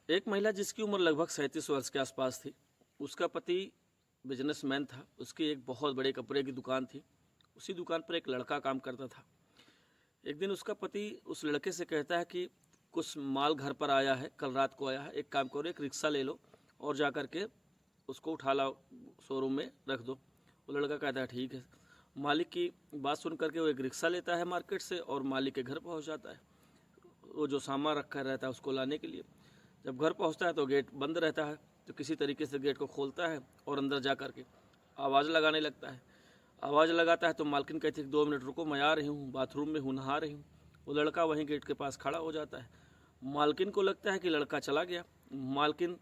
एक महिला जिसकी उम्र लगभग 37 वर्ष के आसपास थी, उसका पति बिजनेसमैन था। उसकी एक बहुत बड़े कपड़े की दुकान थी। उसी दुकान पर एक लड़का काम करता था। एक दिन उसका पति उस लड़के से कहता है कि कुछ माल घर पर आया है, कल रात को आया है, एक काम करो, एक रिक्शा ले लो और जा कर के उसको उठा लाओ, शोरूम में रख दो। वो लड़का कहता है ठीक है। मालिक की बात सुन करके वो एक रिक्शा लेता है मार्केट से और मालिक के घर पहुंच जाता है, वो जो सामान रखा रहता है उसको लाने के लिए। जब घर पहुंचता है तो गेट बंद रहता है, तो किसी तरीके से गेट को खोलता है और अंदर जा कर के आवाज़ लगाने लगता है। आवाज़ लगाता है तो मालकिन कहती है 2 मिनट रुको, मैं आ रही हूँ, बाथरूम में हूँ, नहा रही हूँ। वो लड़का वहीं गेट के पास खड़ा हो जाता है। मालकिन को लगता है कि लड़का चला गया। मालकिन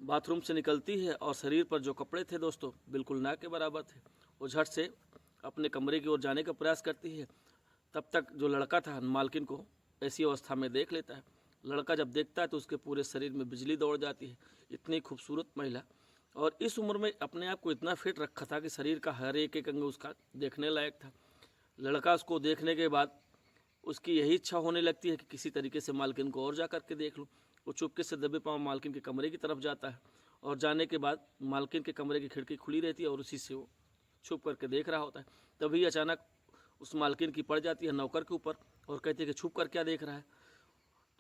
बाथरूम से निकलती है और शरीर पर जो कपड़े थे दोस्तों बिल्कुल ना के बराबर थे। वो झट से अपने कमरे की ओर जाने का प्रयास करती है। तब तक जो लड़का था मालकिन को ऐसी अवस्था में देख लेता है। लड़का जब देखता है तो उसके पूरे शरीर में बिजली दौड़ जाती है। इतनी खूबसूरत महिला, और इस उम्र में अपने आप को इतना फिट रखा था कि शरीर का हर एक अंग उसका देखने लायक था। लड़का उसको देखने के बाद उसकी यही इच्छा होने लगती है कि किसी तरीके से मालकिन को और जा कर के देख लूँ। वो चुपके से दबे पाँव मालकिन के कमरे की तरफ जाता है और जाने के बाद मालकिन के कमरे की खिड़की खुली रहती है और उसी से वो छुप करके देख रहा होता है। तभी अचानक उस मालकिन की पड़ जाती है नौकर के ऊपर और कहती है कि छुप कर क्या देख रहा है।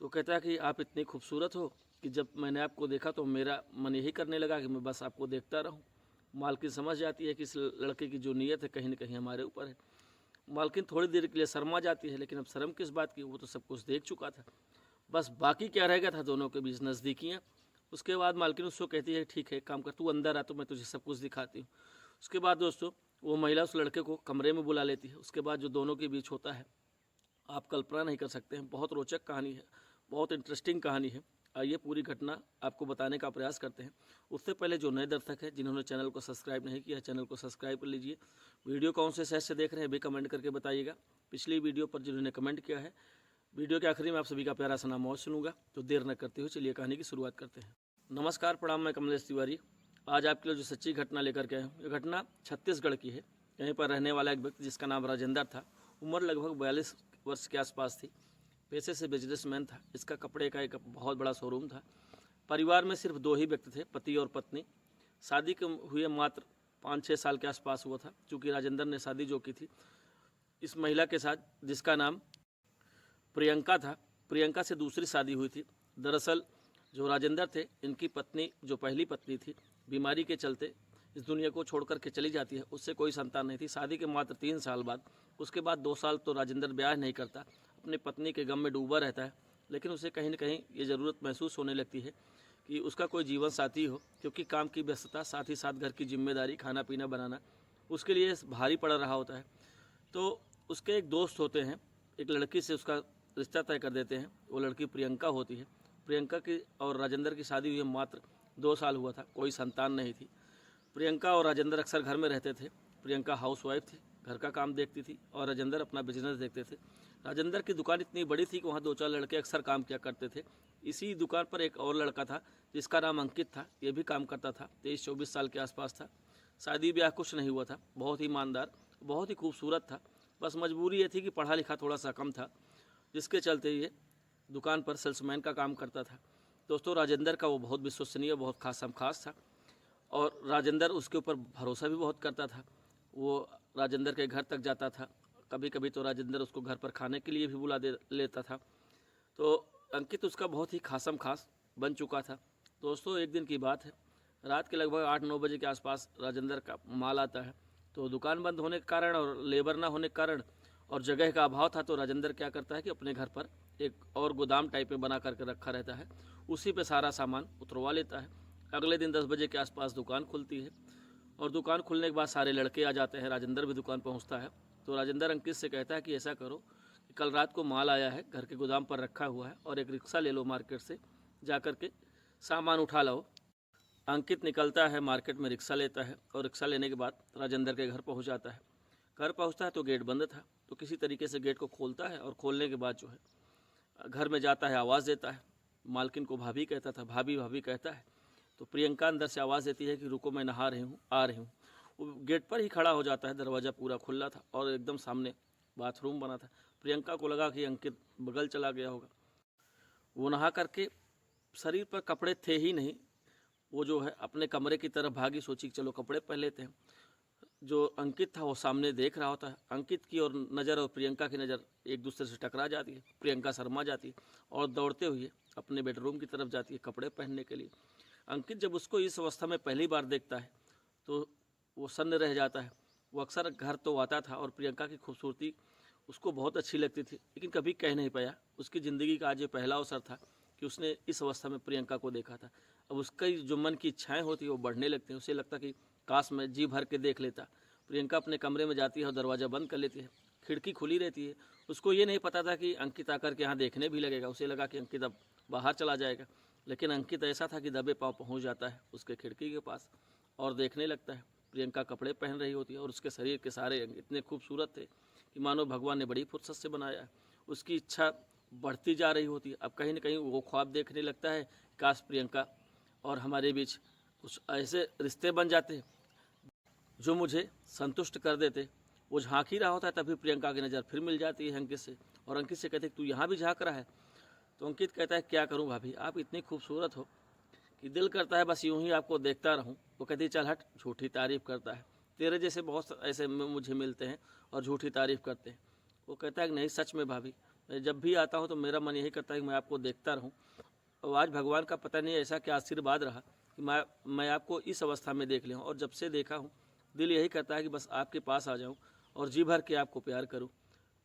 तो कहता है कि आप इतनी खूबसूरत हो कि जब मैंने आपको देखा तो मेरा मन यही करने लगा कि मैं बस आपको देखता रहूं। मालकिन समझ जाती है कि इस लड़के की जो नीयत है कहीं न कहीं हमारे ऊपर है। मालकिन थोड़ी देर के लिए शर्मा जाती है, लेकिन अब शर्म किस बात की, वो तो सब कुछ देख चुका था। बस बाकी क्या रह गया था दोनों के बीच नज़दीकियाँ। उसके बाद मालकिन उसको कहती है ठीक है, एक काम कर, तू अंदर आ तो मैं तुझे सब कुछ दिखाती हूँ। उसके बाद दोस्तों वो महिला उस लड़के को कमरे में बुला लेती है। उसके बाद जो दोनों के बीच होता है आप कल्पना नहीं कर सकते हैं। बहुत रोचक कहानी है, बहुत इंटरेस्टिंग कहानी है। आइए पूरी घटना आपको बताने का प्रयास करते हैं। उससे पहले जो नए दर्शक हैं जिन्होंने चैनल को सब्सक्राइब नहीं किया है, चैनल को सब्सक्राइब कर लीजिए। वीडियो कौन से शहर से देख रहे हैं भी कमेंट करके बताइएगा। पिछली वीडियो पर जिन्होंने कमेंट किया है, वीडियो के आखिरी में आप सभी का प्यारा सा नाम और सुनूंगा। तो देर न करते हुए चलिए कहानी की शुरुआत करते हैं। नमस्कार, प्रणाम, मैं कमलेश तिवारी। आज आपके लिए जो सच्ची घटना लेकर के आया हूँ, ये घटना छत्तीसगढ़ की है। यहीं पर रहने वाला एक व्यक्ति जिसका नाम राजेंद्र था, उम्र लगभग 42 वर्ष के आसपास थी। पेशे से बिजनेसमैन था। इसका कपड़े का एक बहुत बड़ा शोरूम था। परिवार में सिर्फ 2 ही व्यक्ति थे, पति और पत्नी। शादी के हुए मात्र 5-6 साल के आसपास हुआ था। चूँकि राजेंद्र ने शादी जो की थी इस महिला के साथ जिसका नाम प्रियंका था, प्रियंका से दूसरी शादी हुई थी। दरअसल जो राजेंद्र थे, इनकी पत्नी जो पहली पत्नी थी, बीमारी के चलते इस दुनिया को छोड़ कर के चली जाती है। उससे कोई संतान नहीं थी। शादी के मात्र 3 साल बाद, उसके बाद 2 साल तो राजेंद्र ब्याह नहीं करता, अपने पत्नी के गम में डूबा रहता है। लेकिन उसे कहीं न कहीं ये ज़रूरत महसूस होने लगती है कि उसका कोई जीवन साथी हो, क्योंकि काम की व्यस्तता, साथ ही साथ घर की जिम्मेदारी, खाना पीना बनाना उसके लिए भारी पड़ रहा होता है। तो उसके एक दोस्त होते हैं, एक लड़की से उसका रिश्ता तय कर देते हैं। वो लड़की प्रियंका होती है। प्रियंका की और राजेंद्र की शादी हुई मात्र 2 साल हुआ था, कोई संतान नहीं थी। प्रियंका और राजेंद्र अक्सर घर में रहते थे। प्रियंका हाउसवाइफ थी, घर का काम देखती थी और राजेंद्र अपना बिजनेस देखते थे। राजेंद्र की दुकान इतनी बड़ी थी कि वहाँ 2-4 लड़के अक्सर काम किया करते थे। इसी दुकान पर एक और लड़का था जिसका नाम अंकित था, ये भी काम करता था। 23-24 साल के आसपास था। शादी ब्याह कुछ नहीं हुआ था। बहुत ही ईमानदार, बहुत ही खूबसूरत था। बस मजबूरी ये थी कि पढ़ा लिखा थोड़ा सा कम था, जिसके चलते ये दुकान पर सेल्समैन का काम करता था। दोस्तों राजेंद्र का वो बहुत विश्वसनीय, बहुत खास था और राजेंद्र उसके ऊपर भरोसा भी बहुत करता था। वो राजेंद्र के घर तक जाता था। कभी कभी तो राजेंद्र उसको घर पर खाने के लिए भी बुला दे लेता था। तो अंकित उसका बहुत ही खास बन चुका था। दोस्तों एक दिन की बात है, रात के लगभग 8-9 बजे के आसपास राजेंद्र का माल आता है। तो दुकान बंद होने के कारण और लेबर ना होने के कारण और जगह का अभाव था, तो राजेंद्र क्या करता है कि अपने घर पर एक और गोदाम टाइप में बना करके रखा रहता है, उसी पे सारा सामान उतरवा लेता है। अगले दिन 10 बजे के आसपास दुकान खुलती है और दुकान खुलने के बाद सारे लड़के आ जाते हैं। राजेंद्र भी दुकान पहुंचता है। तो राजेंद्र अंकित से कहता है कि ऐसा करो कि कल रात को माल आया है, घर के गोदाम पर रखा हुआ है, और एक रिक्शा ले लो मार्केट से, जा कर के सामान उठा लो। अंकित निकलता है, मार्केट में रिक्शा लेता है और रिक्शा लेने के बाद राजेंद्र के घर पहुँच जाता है। घर पहुँचता है तो गेट बंद था, तो किसी तरीके से गेट को खोलता है और खोलने के बाद जो है घर में जाता है, आवाज़ देता है। मालकिन को भाभी कहता था, भाभी भाभी कहता है। तो प्रियंका अंदर से आवाज़ देती है कि रुको, मैं नहा रही हूँ, आ रही हूँ। वो गेट पर ही खड़ा हो जाता है। दरवाज़ा पूरा खुला था और एकदम सामने बाथरूम बना था। प्रियंका को लगा कि अंकित बगल चला गया होगा। वो नहा करके शरीर पर कपड़े थे ही नहीं। वो जो है अपने कमरे की तरफ भागी, सोची कि चलो कपड़े पहन लेते हैं। जो अंकित था वो सामने देख रहा होता है। अंकित की और नज़र और प्रियंका की नज़र एक दूसरे से टकरा जाती है। प्रियंका शर्मा जाती है और दौड़ते हुए अपने बेडरूम की तरफ जाती है कपड़े पहनने के लिए। अंकित जब उसको इस अवस्था में पहली बार देखता है तो वो सन्न रह जाता है। वो अक्सर घर तो आता था और प्रियंका की खूबसूरती उसको बहुत अच्छी लगती थी, लेकिन कभी कह नहीं पाया। उसकी ज़िंदगी का आज ये पहला अवसर था कि उसने इस अवस्था में प्रियंका को देखा था। अब उसका जो मन की इच्छाएं होती है वो बढ़ने लगती हैं। उसे लगता कि काश मैं जी भर के देख लेता। प्रियंका अपने कमरे में जाती है और दरवाज़ा बंद कर लेती है। खिड़की खुली रहती है। उसको ये नहीं पता था कि अंकित आकर के यहाँ देखने भी लगेगा। उसे लगा कि अंकित अब बाहर चला जाएगा, लेकिन अंकित ऐसा था कि दबे पाँव पहुँच जाता है उसके खिड़की के पास और देखने लगता है। प्रियंका कपड़े पहन रही होती है और उसके शरीर के सारे अंग इतने खूबसूरत थे कि मानो भगवान ने बड़ी फुर्सत से बनाया है। उसकी इच्छा बढ़ती जा रही होती है। अब कहीं न कहीं वो ख्वाब देखने लगता है, काश प्रियंका और हमारे बीच कुछ ऐसे रिश्ते बन जाते जो मुझे संतुष्ट कर देते। वो झाँक ही रहा होता है, तभी प्रियंका की नज़र फिर मिल जाती है अंकित से और अंकित से कहते तू यहाँ भी झाँक रहा है। तो अंकित कहता है क्या करूँ भाभी, आप इतनी खूबसूरत हो कि दिल करता है बस यूं ही आपको देखता रहूं। वो कहती चल हट, झूठी तारीफ़ करता है, तेरे जैसे बहुत ऐसे मुझे मिलते हैं और झूठी तारीफ़ करते हैं। वो कहता है कि नहीं सच में भाभी, मैं जब भी आता हूं तो मेरा मन यही करता है कि मैं आपको देखता रहूं। और आज भगवान का पता नहीं ऐसा क्या आशीर्वाद रहा कि मैं आपको इस अवस्था में देख लिया हूँ, और जब से देखा हूँ दिल यही करता है कि बस आपके पास आ जाऊँ और जी भर के आपको प्यार करूँ।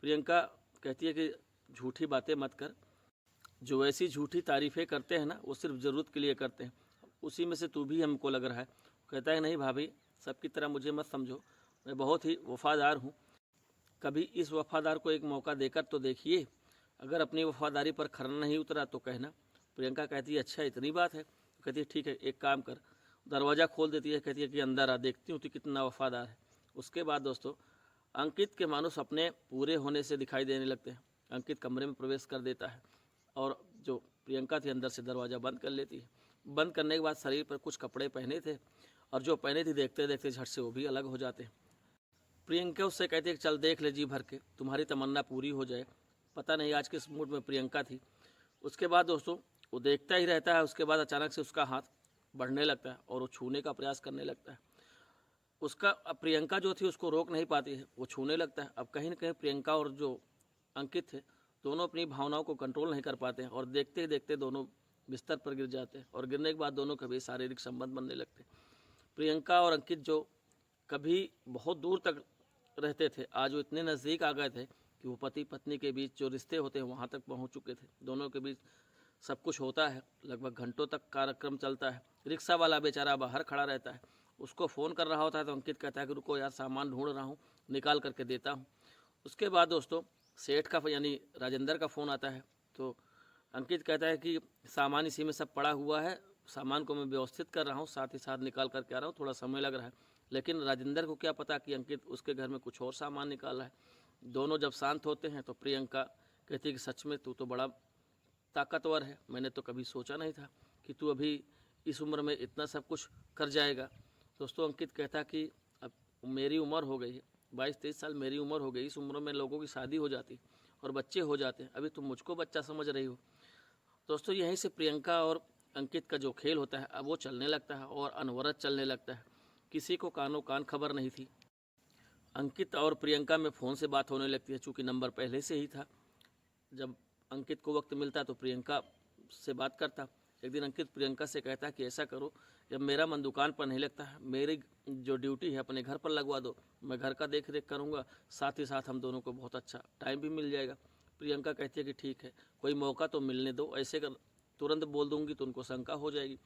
प्रियंका कहती है कि झूठी बातें मत कर, जो ऐसी झूठी तारीफ़ें करते हैं ना वो सिर्फ ज़रूरत के लिए करते हैं, उसी में से तू भी हमको लग रहा है। कहता है नहीं भाभी, सबकी तरह मुझे मत समझो, मैं बहुत ही वफ़ादार हूँ। कभी इस वफ़ादार को एक मौका देकर तो देखिए, अगर अपनी वफ़ादारी पर खरा नहीं उतरा तो कहना। प्रियंका कहती है अच्छा इतनी बात है। कहती है ठीक है, एक काम कर, दरवाज़ा खोल देती है। कहती है कि अंदर आ, देखती हूँ तो कितना वफ़ादार है। उसके बाद दोस्तों अंकित के मानो सपने पूरे होने से दिखाई देने लगते हैं। अंकित कमरे में प्रवेश कर देता है और जो प्रियंका थी अंदर से दरवाज़ा बंद कर लेती है। बंद करने के बाद शरीर पर कुछ कपड़े पहने थे और जो पहने थे देखते देखते झट से वो भी अलग हो जाते हैं। प्रियंका उससे कहती है कि चल देख ले जी भर के, तुम्हारी तमन्ना पूरी हो जाए। पता नहीं आज किस मूड में प्रियंका थी। उसके बाद दोस्तों वो देखता ही रहता है। उसके बाद अचानक से उसका हाथ बढ़ने लगता है और वो छूने का प्रयास करने लगता है। उसका अब प्रियंका जो थी उसको रोक नहीं पाती है, वो छूने लगता है। अब कहीं ना कहीं प्रियंका और जो अंकित थे दोनों अपनी भावनाओं को कंट्रोल नहीं कर पाते हैं और देखते ही देखते दोनों बिस्तर पर गिर जाते हैं और गिरने के बाद दोनों के बीच शारीरिक संबंध बनने लगते हैं। प्रियंका और अंकित जो कभी बहुत दूर तक रहते थे, आज वो इतने नज़दीक आ गए थे कि वो पति पत्नी के बीच जो रिश्ते होते हैं वहाँ तक पहुँच चुके थे। दोनों के बीच सब कुछ होता है, लगभग घंटों तक कार्यक्रम चलता है। रिक्शा वाला बेचारा बाहर खड़ा रहता है, उसको फ़ोन कर रहा होता है तो अंकित कहता है कि रुको यार, सामान ढूंढ रहा हूँ, निकाल करके देता हूँ। उसके बाद दोस्तों सेठ का यानी राजेंद्र का फ़ोन आता है तो अंकित कहता है कि सामान इसी में सब पड़ा हुआ है, सामान को मैं व्यवस्थित कर रहा हूँ, साथ ही साथ निकाल करके आ रहा हूँ, थोड़ा समय लग रहा है। लेकिन राजेंद्र को क्या पता कि अंकित उसके घर में कुछ और सामान निकाल रहा है। दोनों जब शांत होते हैं तो प्रियंका कहती है कि सच में तू तो बड़ा ताकतवर है, मैंने तो कभी सोचा नहीं था कि तू अभी इस उम्र में इतना सब कुछ कर जाएगा। दोस्तों अंकित कहता कि अब मेरी उम्र हो गई है, 22-23 साल मेरी उम्र हो गई। इस उम्र में लोगों की शादी हो जाती और बच्चे हो जाते हैं, अभी तुम मुझको बच्चा समझ रही हो। दोस्तों यहीं से प्रियंका और अंकित का जो खेल होता है अब वो चलने लगता है और अनवरत चलने लगता है। किसी को कानों कान खबर नहीं थी। अंकित और प्रियंका में फ़ोन से बात होने लगती है, चूँकि नंबर पहले से ही था। जब अंकित को वक्त मिलता तो प्रियंका से बात करता। एक दिन अंकित प्रियंका से कहता कि ऐसा करो, जब मेरा मन दुकान पर नहीं लगता है, मेरी जो ड्यूटी है अपने घर पर लगवा दो, मैं घर का देख रेख करूँगा, साथ ही साथ हम दोनों को बहुत अच्छा टाइम भी मिल जाएगा। प्रियंका कहती है कि ठीक है, कोई मौका तो मिलने दो, ऐसे कर तुरंत बोल दूंगी तो उनको शंका हो जाएगी।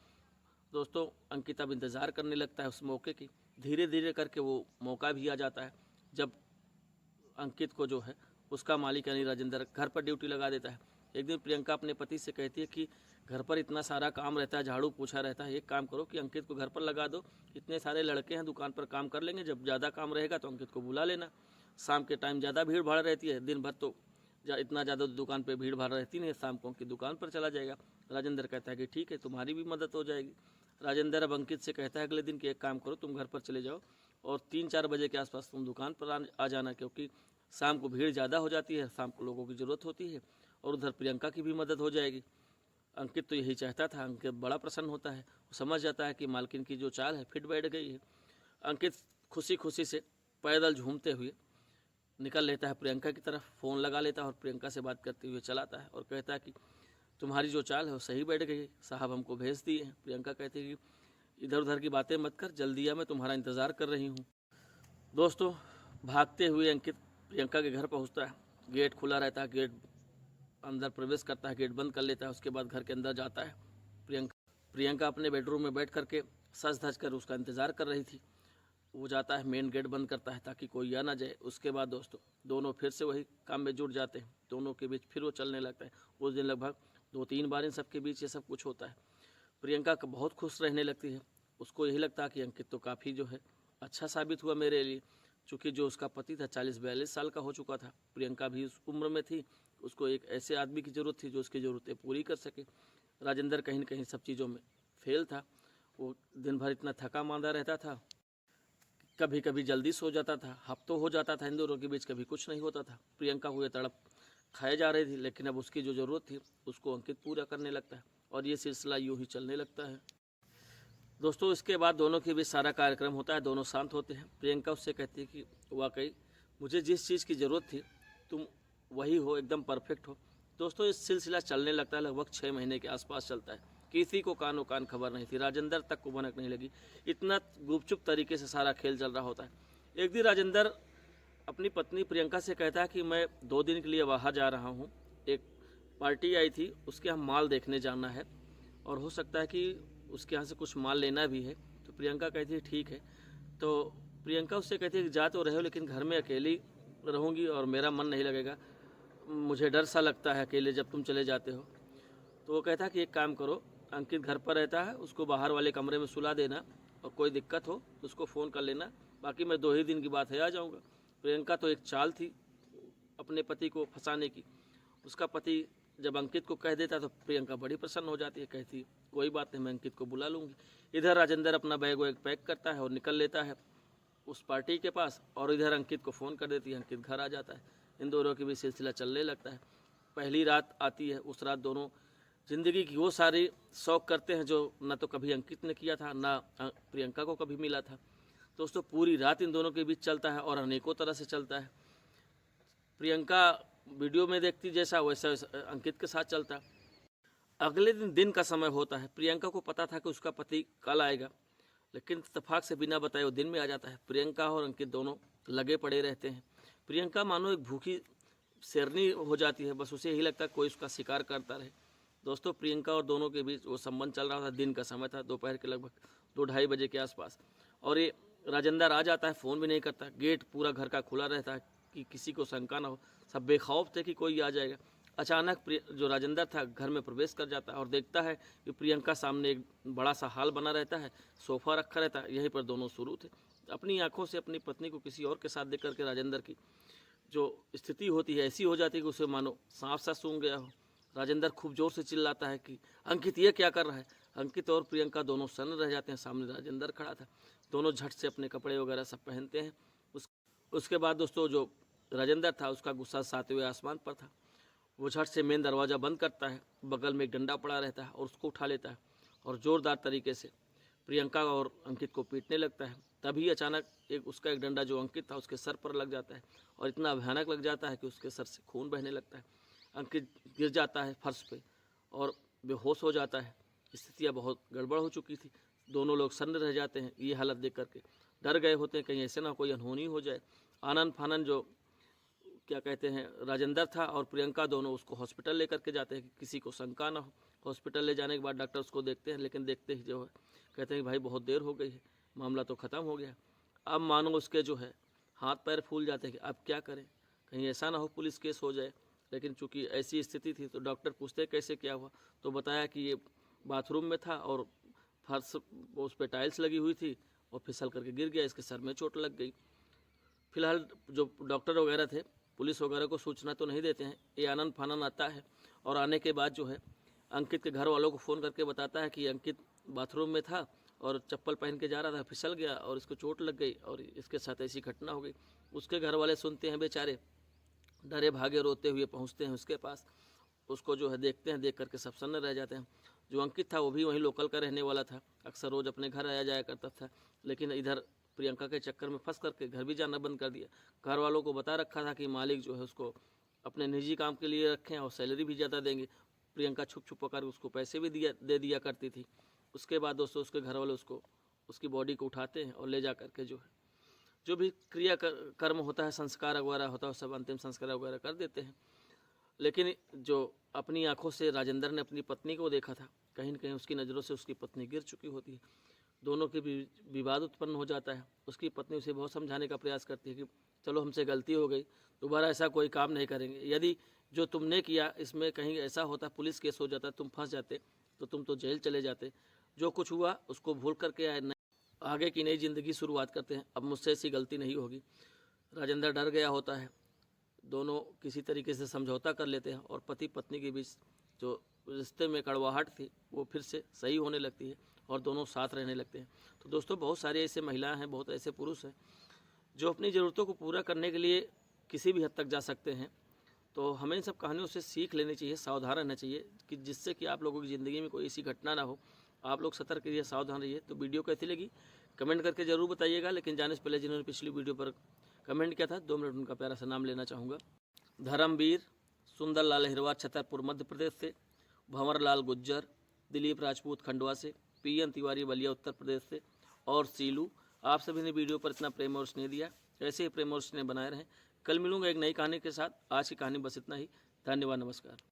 दोस्तों अंकित अब इंतज़ार करने लगता है उस मौके की। धीरे धीरे करके वो मौका भी आ जाता है जब अंकित को जो है उसका मालिक यानी राजेंद्र घर पर ड्यूटी लगा देता है। एक दिन प्रियंका अपने पति से कहती है कि घर पर इतना सारा काम रहता है, झाड़ू पोछा रहता है, एक काम करो कि अंकित को घर पर लगा दो, इतने सारे लड़के हैं दुकान पर काम कर लेंगे, जब ज़्यादा काम रहेगा तो अंकित को बुला लेना। शाम के टाइम ज़्यादा भीड़ भाड़ रहती है, दिन भर तो इतना ज़्यादा दुकान पर भीड़ भाड़ रहती नहीं, शाम को अंकित दुकान पर चला जाएगा। राजेंद्र कहता है कि ठीक है, तुम्हारी भी मदद हो जाएगी। राजेंद्र अब अंकित से कहता है अगले दिन कि एक काम करो, तुम घर पर चले जाओ और 3-4 बजे के आसपास तुम दुकान पर आ जाना, क्योंकि शाम को भीड़ ज़्यादा हो जाती है, शाम को लोगों की ज़रूरत होती है और उधर प्रियंका की भी मदद हो जाएगी। अंकित तो यही चाहता था। अंकित बड़ा प्रसन्न होता है, वो समझ जाता है कि मालकिन की जो चाल है फिट बैठ गई है। अंकित खुशी खुशी से पैदल झूमते हुए निकल लेता है प्रियंका की तरफ, फ़ोन लगा लेता है और प्रियंका से बात करते हुए चलाता है और कहता है कि तुम्हारी जो चाल है वो सही बैठ गई है, साहब हमको भेज दिए हैं। प्रियंका कहती है कि इधर उधर की बातें मत कर, जल्दी आ, मैं तुम्हारा इंतज़ार कर रही हूँ। दोस्तों, भागते हुए अंकित प्रियंका के घर पहुँचता है। गेट खुला रहता है, गेट अंदर प्रवेश करता है, गेट बंद कर लेता है। उसके बाद घर के अंदर जाता है। प्रियंका अपने बेडरूम में बैठ करके सज धज कर उसका इंतज़ार कर रही थी। वो जाता है, मेन गेट बंद करता है ताकि कोई आ ना जाए। उसके बाद दोस्तों दोनों फिर से वही काम में जुट जाते हैं। दोनों के बीच फिर वो चलने लगता है। उस दिन लगभग 2-3 बार इन सब के बीच ये सब कुछ होता है। प्रियंका बहुत खुश रहने लगती है। उसको यही लगता है कि अंकित तो काफ़ी जो है अच्छा साबित हुआ मेरे लिए, चूँकि जो उसका पति था 40-42 साल का हो चुका था। प्रियंका भी उस उम्र में थी। उसको एक ऐसे आदमी की ज़रूरत थी जो उसकी ज़रूरतें पूरी कर सके। राजेंद्र कहीं न कहीं सब चीज़ों में फेल था। वो दिन भर इतना थका मांदा रहता था, कभी कभी जल्दी सो जाता था, हफ्तों हो जाता था इन दोनों के बीच, कभी कुछ नहीं होता था। प्रियंका को ये तड़प खाए जा रही थी, लेकिन अब उसकी जो ज़रूरत थी उसको अंकित पूरा करने लगता है और ये सिलसिला यूँ ही चलने लगता है। दोस्तों, इसके बाद दोनों के बीच सारा कार्यक्रम होता है, दोनों शांत होते हैं। प्रियंका उससे कहती है कि वाकई मुझे जिस चीज़ की ज़रूरत थी तुम वही हो, एकदम परफेक्ट हो। दोस्तों, इस सिलसिला चलने लगता है, लगभग 6 महीने के आसपास चलता है। किसी को कानो कान खबर नहीं थी, राजेंद्र तक को भनक नहीं लगी। इतना गुपचुप तरीके से सारा खेल चल रहा होता है। एक दिन राजेंद्र अपनी पत्नी प्रियंका से कहता है कि मैं 2 दिन के लिए बाहर जा रहा हूँ, एक पार्टी आई थी, उसके यहाँ माल देखने जाना है और हो सकता है कि उसके यहाँ से कुछ माल लेना भी है। तो प्रियंका कहती है ठीक है। तो प्रियंका उससे कहती है कि जा तो रहे हो, लेकिन घर में अकेली रहूँगी और मेरा मन नहीं लगेगा, मुझे डर सा लगता है अकेले जब तुम चले जाते हो। तो वो कहता है कि एक काम करो, अंकित घर पर रहता है, उसको बाहर वाले कमरे में सुला देना और कोई दिक्कत हो तो उसको फ़ोन कर लेना, बाकी मैं 2 ही दिन की बात है आ जाऊँगा। प्रियंका तो एक चाल थी अपने पति को फंसाने की। उसका पति जब अंकित को कह देता तो प्रियंका बड़ी प्रसन्न हो जाती है, कहती कोई बात नहीं, मैं अंकित को बुला लूँगी। इधर राजेंद्र अपना बैग वैग पैक करता है और निकल लेता है उस पार्टी के पास, और इधर अंकित को फ़ोन कर देती है। अंकित घर आ जाता है। इन दोनों के भी सिलसिला चलने लगता है। पहली रात आती है, उस रात दोनों ज़िंदगी की वो सारी शौक करते हैं जो ना तो कभी अंकित ने किया था, ना प्रियंका को कभी मिला था। दोस्तों, पूरी रात इन दोनों के बीच चलता है और अनेकों तरह से चलता है। प्रियंका वीडियो में देखती जैसा, वैसा अंकित के साथ चलता है। अगले दिन का समय होता है। प्रियंका को पता था कि उसका पति कल आएगा, लेकिन इत्तेफाक से बिना बताए वो दिन में आ जाता है। प्रियंका और अंकित दोनों लगे पड़े रहते हैं। प्रियंका मानो एक भूखी शेरनी हो जाती है, बस उसे यही लगता है कोई उसका शिकार करता रहे। दोस्तों, प्रियंका और दोनों के बीच वो संबंध चल रहा था। दिन का समय था, दोपहर के लगभग 2-2:30 बजे के आसपास, और ये राजेंद्र आ जाता है, फ़ोन भी नहीं करता। गेट पूरा घर का खुला रहता है कि किसी को शंका ना हो, सब बेखौफ थे कि कोई आ जाएगा। अचानक जो राजेंद्र था घर में प्रवेश कर जाता है और देखता है कि प्रियंका सामने एक बड़ा सा हॉल बना रहता है, सोफ़ा रखा रहता है, यहीं पर दोनों शुरू थे। अपनी आंखों से अपनी पत्नी को किसी और के साथ देख करके राजेंद्र की जो स्थिति होती है ऐसी हो जाती है कि उसे मानो सांप सा सूंघ गया हो। राजेंद्र खूब जोर से चिल्लाता है कि अंकित ये क्या कर रहा है। अंकित और प्रियंका दोनों सन्न रह जाते हैं। सामने राजेंद्र खड़ा था। दोनों झट से अपने कपड़े वगैरह सब पहनते हैं। उसके बाद दोस्तों जो राजेंद्र था उसका गुस्सा 7वें आसमान पर था। वो झट से मेन दरवाज़ा बंद करता है, बगल में एक डंडा पड़ा रहता है और उसको उठा लेता है और ज़ोरदार तरीके से प्रियंका और अंकित को पीटने लगता है। तभी अचानक उसका एक डंडा जो अंकित था उसके सर पर लग जाता है और इतना भयानक लग जाता है कि उसके सर से खून बहने लगता है। अंकित गिर जाता है फर्श पे और बेहोश हो जाता है। स्थितियाँ बहुत गड़बड़ हो चुकी थी। दोनों लोग सन्न रह जाते हैं ये हालत देख करके, डर गए होते हैं कहीं ऐसे ना कोई अनहोनी हो जाए। आनंद फानन जो क्या कहते हैं राजेंद्र था और प्रियंका दोनों उसको हॉस्पिटल लेकर के जाते हैं कि किसी को शंका ना हो। हॉस्पिटल ले जाने के बाद डॉक्टर उसको देखते हैं, लेकिन देखते ही जो है कहते हैं कि भाई बहुत देर हो गई है, मामला तो ख़त्म हो गया। अब मानो उसके जो है हाथ पैर फूल जाते हैं कि अब क्या करें, कहीं ऐसा ना हो पुलिस केस हो जाए। लेकिन चूंकि ऐसी स्थिति थी तो डॉक्टर पूछते कैसे क्या हुआ, तो बताया कि ये बाथरूम में था और फर्श उस पर टाइल्स लगी हुई थी और फिसल करके गिर गया, इसके सर में चोट लग गई। फिलहाल जो डॉक्टर वगैरह थे पुलिस वगैरह को सूचना तो नहीं देते हैं। ये आनंद फानन आता है और आने के बाद जो है अंकित के घर वालों को फ़ोन करके बताता है कि अंकित बाथरूम में था और चप्पल पहन के जा रहा था, फिसल गया और इसको चोट लग गई और इसके साथ ऐसी घटना हो गई। उसके घर वाले सुनते हैं बेचारे, डरे भागे रोते हुए पहुंचते हैं उसके पास। उसको जो है देखते हैं, देख करके सब सन्न रह जाते हैं। जो अंकित था वो भी वहीं लोकल का रहने वाला था, अक्सर रोज़ अपने घर आया जाया करता था, लेकिन इधर प्रियंका के चक्कर में फंस करके घर भी जाना बंद कर दिया। घर वालों को बता रखा था कि मालिक जो है उसको अपने निजी काम के लिए रखें और सैलरी भी ज़्यादा देंगे। प्रियंका छुप छुप कर उसको पैसे भी दे दिया करती थी। उसके बाद दोस्तों उसके घर वाले उसको उसकी बॉडी को उठाते हैं और ले जा करके जो है जो भी कर्म होता है, संस्कार वगैरह होता है, सब अंतिम संस्कार वगैरह कर देते हैं। लेकिन जो अपनी आंखों से राजेंद्र ने अपनी पत्नी को देखा था, कहीं न कहीं उसकी नज़रों से उसकी पत्नी गिर चुकी होती है। दोनों के विवाद उत्पन्न हो जाता है। उसकी पत्नी उसे बहुत समझाने का प्रयास करती है कि चलो हमसे गलती हो गई, दोबारा ऐसा कोई काम नहीं करेंगे। यदि जो तुमने किया इसमें कहीं ऐसा होता, पुलिस केस हो जाता, तुम फंस जाते तो तुम तो जेल चले जाते। जो कुछ हुआ उसको भूल करके आगे की नई ज़िंदगी शुरुआत करते हैं। अब मुझसे ऐसी गलती नहीं होगी। राजेंद्र डर गया होता है। दोनों किसी तरीके से समझौता कर लेते हैं और पति पत्नी के बीच जो रिश्ते में कड़वाहट थी वो फिर से सही होने लगती है और दोनों साथ रहने लगते हैं। तो दोस्तों बहुत सारी ऐसे महिलाएं हैं, बहुत ऐसे पुरुष हैं जो अपनी ज़रूरतों को पूरा करने के लिए किसी भी हद तक जा सकते हैं। तो हमें इन सब कहानियों से सीख लेनी चाहिए, सावधान रहना चाहिए कि जिससे कि आप लोगों की ज़िंदगी में कोई ऐसी घटना ना हो। आप लोग सतर्क रहिए, सावधान रहिए। तो वीडियो कैसी लगी कमेंट करके ज़रूर बताइएगा। लेकिन जाने से पहले जिन्होंने पिछली वीडियो पर कमेंट किया था, 2 मिनट उनका प्यारा सा नाम लेना चाहूँगा। धर्मवीर, सुंदरलाल अहिरवार छतरपुर मध्य प्रदेश से, भंवरलाल गुज्जर दिलीप राजपूत खंडवा से, PN तिवारी बलिया उत्तर प्रदेश से और सीलू। आप सभी ने वीडियो पर इतना प्रेम और स्नेह दिया, ऐसे ही प्रेम और स्नेह बनाए रहें। कल मिलूंगा एक नई कहानी के साथ। आज की कहानी बस इतना ही। धन्यवाद, नमस्कार।